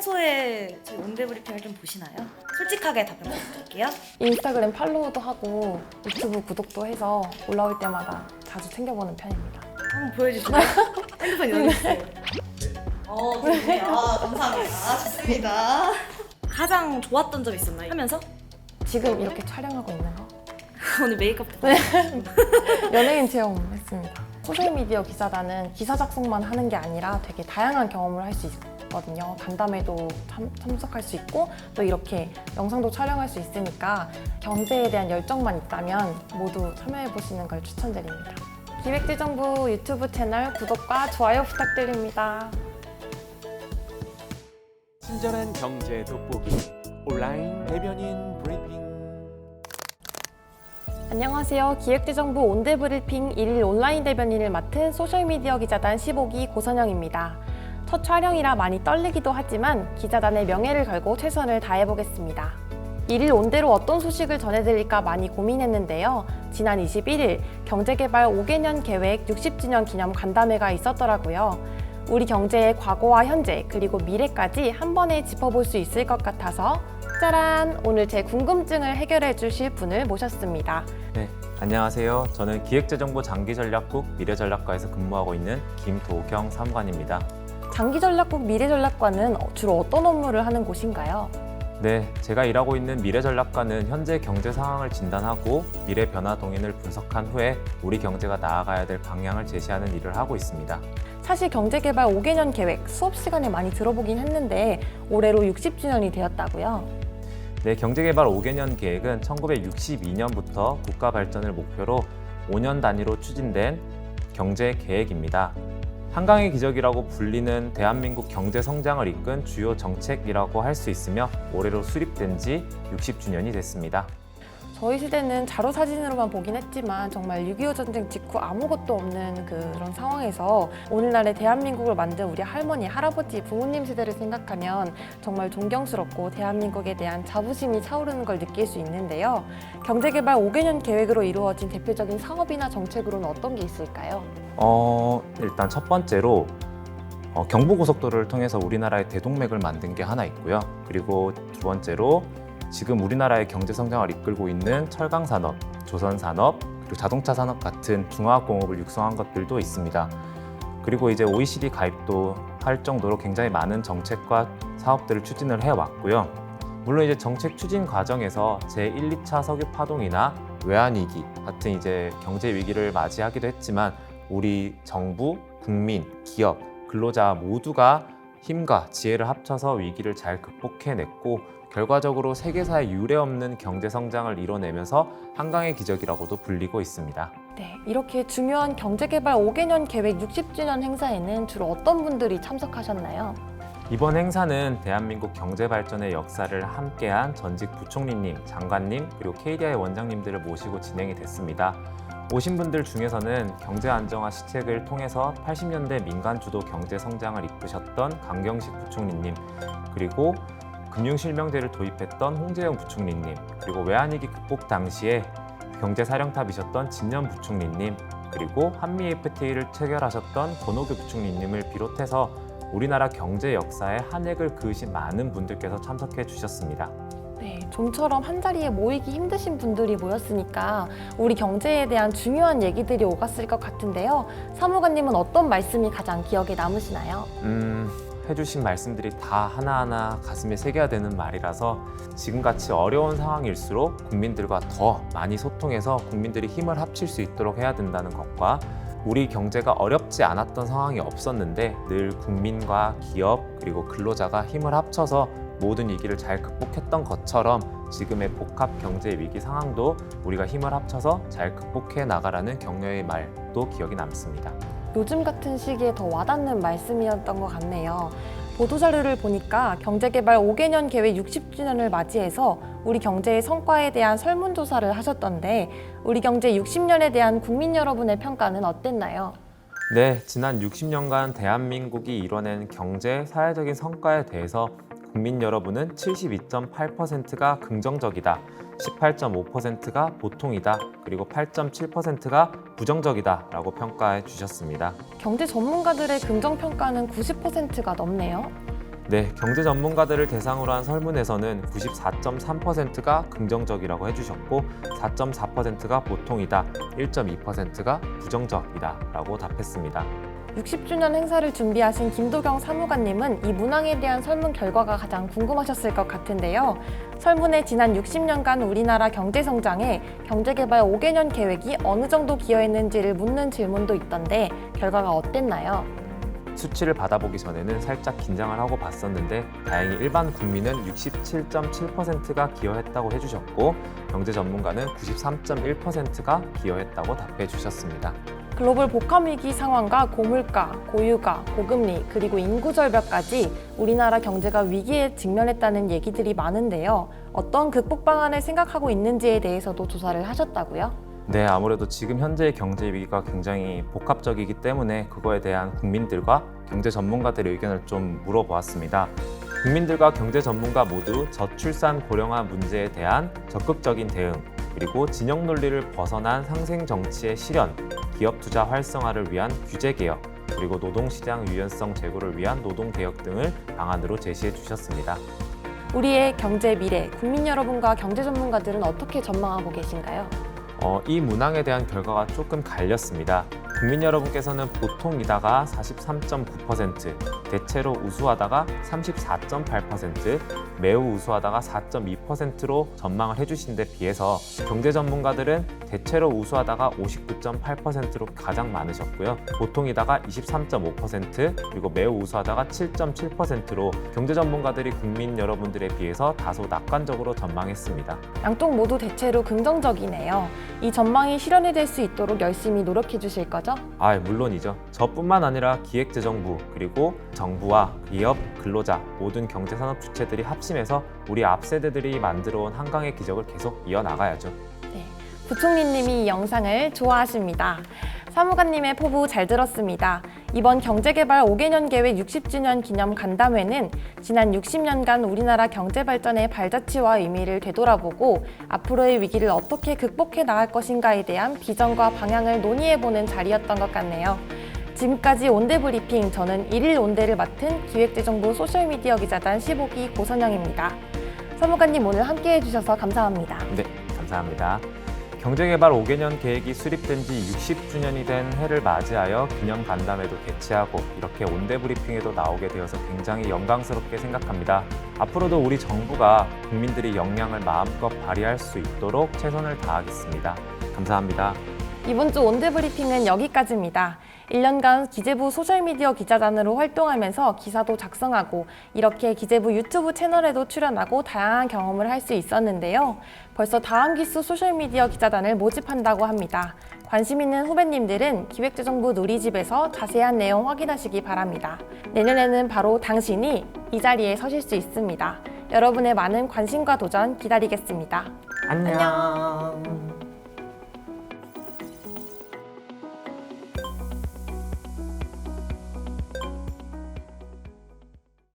평소에 제 온대브리핑을 좀 보시나요? 솔직하게 답변 부탁드릴게요. 인스타그램 팔로우도 하고 유튜브 구독도 해서 올라올 때마다 자주 챙겨보는 편입니다. 한번 보여주실래요? 핸드폰 여기 있어요. 좋네요. 감사합니다. 좋습니다. 가장 좋았던 점 있었나요? 하면서? 지금 이렇게 촬영하고 있는 거 오늘 메이크업 연예인 체험했습니다. 소셜미디어 기자단은 기사 작성만 하는 게 아니라 되게 다양한 경험을 할 수 있거든요. 간담회도 참석할 수 있고 또 이렇게 영상도 촬영할 수 있으니까 경제에 대한 열정만 있다면 모두 참여해보시는 걸 추천드립니다. 기획재정부 유튜브 채널 구독과 좋아요 부탁드립니다. 친절한 경제 돋보기 온라인 대변인 브리핑. 안녕하세요. 기획재정부 온대브리핑 1일 온라인 대변인을 맡은 소셜미디어 기자단 15기 고선영입니다. 첫 촬영이라 많이 떨리기도 하지만 기자단의 명예를 걸고 최선을 다해보겠습니다. 1일 온대로 어떤 소식을 전해드릴까 많이 고민했는데요. 지난 21일 경제개발 5개년 계획 60주년 기념 간담회가 있었더라고요. 우리 경제의 과거와 현재 그리고 미래까지 한 번에 짚어볼 수 있을 것 같아서 짜란! 오늘 제 궁금증을 해결해 주실 분을 모셨습니다. 네, 안녕하세요. 저는 기획재정부 장기전략국 미래전략과에서 근무하고 있는 김도경 사무관입니다. 장기전략국 미래전략과는 주로 어떤 업무를 하는 곳인가요? 네, 제가 일하고 있는 미래전략과는 현재 경제 상황을 진단하고 미래 변화 동인을 분석한 후에 우리 경제가 나아가야 될 방향을 제시하는 일을 하고 있습니다. 사실 경제개발 5개년 계획 수업 시간에 많이 들어보긴 했는데 올해로 60주년이 되었다고요? 네, 경제개발 5개년 계획은 1962년부터 국가 발전을 목표로 5년 단위로 추진된 경제 계획입니다. 한강의 기적이라고 불리는 대한민국 경제 성장을 이끈 주요 정책이라고 할 수 있으며 올해로 수립된 지 60주년이 됐습니다. 저희 세대는 자료사진으로만 보긴 했지만 정말 6.25 전쟁 직후 아무것도 없는 그런 상황에서 오늘날의 대한민국을 만든 우리 할머니, 할아버지, 부모님 세대를 생각하면 정말 존경스럽고 대한민국에 대한 자부심이 차오르는 걸 느낄 수 있는데요. 경제개발 5개년 계획으로 이루어진 대표적인 사업이나 정책으로는 어떤 게 있을까요? 일단 첫 번째로 경부고속도로를 통해서 우리나라의 대동맥을 만든 게 하나 있고요. 그리고 두 번째로 지금 우리나라의 경제 성장을 이끌고 있는 철강산업, 조선산업, 그리고 자동차 산업 같은 중화학공업을 육성한 것들도 있습니다. 그리고 이제 OECD 가입도 할 정도로 굉장히 많은 정책과 사업들을 추진을 해왔고요. 물론 이제 정책 추진 과정에서 제1, 2차 석유 파동이나 외환위기 같은 이제 경제 위기를 맞이하기도 했지만 우리 정부, 국민, 기업, 근로자 모두가 힘과 지혜를 합쳐서 위기를 잘 극복해냈고 결과적으로 세계사에 유례없는 경제 성장을 이뤄내면서 한강의 기적이라고도 불리고 있습니다. 네, 이렇게 중요한 경제개발 5개년 계획 60주년 행사에는 주로 어떤 분들이 참석하셨나요? 이번 행사는 대한민국 경제 발전의 역사를 함께한 전직 부총리님, 장관님, 그리고 KDI 원장님들을 모시고 진행이 됐습니다. 오신 분들 중에서는 경제 안정화 시책을 통해서 80년대 민간 주도 경제 성장을 이끄셨던 강경식 부총리님, 그리고 금융실명제를 도입했던 홍재영 부총리님, 그리고 외환위기 극복 당시에 경제사령탑이셨던 진년 부총리님, 그리고 한미 FTA를 체결하셨던 권오규 부총리님을 비롯해서 우리나라 경제 역사에 한 획을 그으신 많은 분들께서 참석해 주셨습니다. 네, 좀처럼 한자리에 모이기 힘드신 분들이 모였으니까 우리 경제에 대한 중요한 얘기들이 오갔을 것 같은데요. 사무관님은 어떤 말씀이 가장 기억에 남으시나요? 해주신 말씀들이 다 하나하나 가슴에 새겨야 되는 말이라서 지금같이 어려운 상황일수록 국민들과 더 많이 소통해서 국민들이 힘을 합칠 수 있도록 해야 된다는 것과 우리 경제가 어렵지 않았던 상황이 없었는데 늘 국민과 기업 그리고 근로자가 힘을 합쳐서 모든 위기를 잘 극복했던 것처럼 지금의 복합 경제 위기 상황도 우리가 힘을 합쳐서 잘 극복해 나가라는 격려의 말도 기억이 남습니다. 요즘 같은 시기에 더 와닿는 말씀이었던 것 같네요. 보도자료를 보니까 경제개발 5개년 계획 60주년을 맞이해서 우리 경제의 성과에 대한 설문조사를 하셨던데 우리 경제 60년에 대한 국민 여러분의 평가는 어땠나요? 네, 지난 60년간 대한민국이 이뤄낸 경제, 사회적인 성과에 대해서 국민 여러분은 72.8%가 긍정적이다, 18.5%가 보통이다, 그리고 8.7%가 부정적이다 라고 평가해 주셨습니다. 경제 전문가들의 긍정평가는 90%가 넘네요. 네, 경제 전문가들을 대상으로 한 설문에서는 94.3%가 긍정적이라고 해주셨고 4.4%가 보통이다, 1.2%가 부정적이다 라고 답했습니다. 60주년 행사를 준비하신 김도경 사무관님은 이 문항에 대한 설문 결과가 가장 궁금하셨을 것 같은데요. 설문에 지난 60년간 우리나라 경제 성장에 경제개발 5개년 계획이 어느 정도 기여했는지를 묻는 질문도 있던데 결과가 어땠나요? 수치를 받아보기 전에는 살짝 긴장을 하고 봤었는데 다행히 일반 국민은 67.7%가 기여했다고 해주셨고 경제 전문가는 93.1%가 기여했다고 답해 주셨습니다. 글로벌 복합위기 상황과 고물가, 고유가, 고금리, 그리고 인구 절벽까지 우리나라 경제가 위기에 직면했다는 얘기들이 많은데요. 어떤 극복 방안을 생각하고 있는지에 대해서도 조사를 하셨다고요? 네, 아무래도 지금 현재의 경제 위기가 굉장히 복합적이기 때문에 그거에 대한 국민들과 경제 전문가들의 의견을 좀 물어보았습니다. 국민들과 경제 전문가 모두 저출산 고령화 문제에 대한 적극적인 대응, 그리고 진영 논리를 벗어난 상생 정치의 실현, 기업 투자 활성화를 위한 규제 개혁, 그리고 노동시장 유연성 제고를 위한 노동 개혁 등을 방안으로 제시해 주셨습니다. 우리의 경제 미래, 국민 여러분과 경제 전문가들은 어떻게 전망하고 계신가요? 이 문항에 대한 결과가 조금 갈렸습니다. 국민 여러분께서는 보통이다가 43.9%, 대체로 우수하다가 34.8%, 매우 우수하다가 4.2%로 전망을 해주신 데 비해서 경제 전문가들은 대체로 우수하다가 59.8%로 가장 많으셨고요. 보통이다가 23.5%, 그리고 매우 우수하다가 7.7%로 경제 전문가들이 국민 여러분들에 비해서 다소 낙관적으로 전망했습니다. 양쪽 모두 대체로 긍정적이네요. 이 전망이 실현이 될 수 있도록 열심히 노력해 주실 거죠? 물론이죠. 저뿐만 아니라 기획재정부, 그리고 정부와 기업, 근로자, 모든 경제산업 주체들이 합심해서 우리 앞세대들이 만들어온 한강의 기적을 계속 이어나가야죠. 네, 부총리님이 이 영상을 좋아하십니다. 사무관님의 포부 잘 들었습니다. 이번 경제개발 5개년 계획 60주년 기념 간담회는 지난 60년간 우리나라 경제발전의 발자취와 의미를 되돌아보고 앞으로의 위기를 어떻게 극복해 나갈 것인가에 대한 비전과 방향을 논의해보는 자리였던 것 같네요. 지금까지 온대브리핑, 저는 1일 온대를 맡은 기획재정부 소셜미디어 기자단 15기 고선영입니다. 사무관님 오늘 함께해 주셔서 감사합니다. 네, 감사합니다. 경제개발 5개년 계획이 수립된 지 60주년이 된 해를 맞이하여 기념 간담회도 개최하고 이렇게 온대브리핑에도 나오게 되어서 굉장히 영광스럽게 생각합니다. 앞으로도 우리 정부가 국민들의 역량을 마음껏 발휘할 수 있도록 최선을 다하겠습니다. 감사합니다. 이번 주 온대브리핑은 여기까지입니다. 1년간 기재부 소셜미디어 기자단으로 활동하면서 기사도 작성하고 이렇게 기재부 유튜브 채널에도 출연하고 다양한 경험을 할 수 있었는데요. 벌써 다음 기수 소셜미디어 기자단을 모집한다고 합니다. 관심 있는 후배님들은 기획재정부 누리집에서 자세한 내용 확인하시기 바랍니다. 내년에는 바로 당신이 이 자리에 서실 수 있습니다. 여러분의 많은 관심과 도전 기다리겠습니다. 안녕.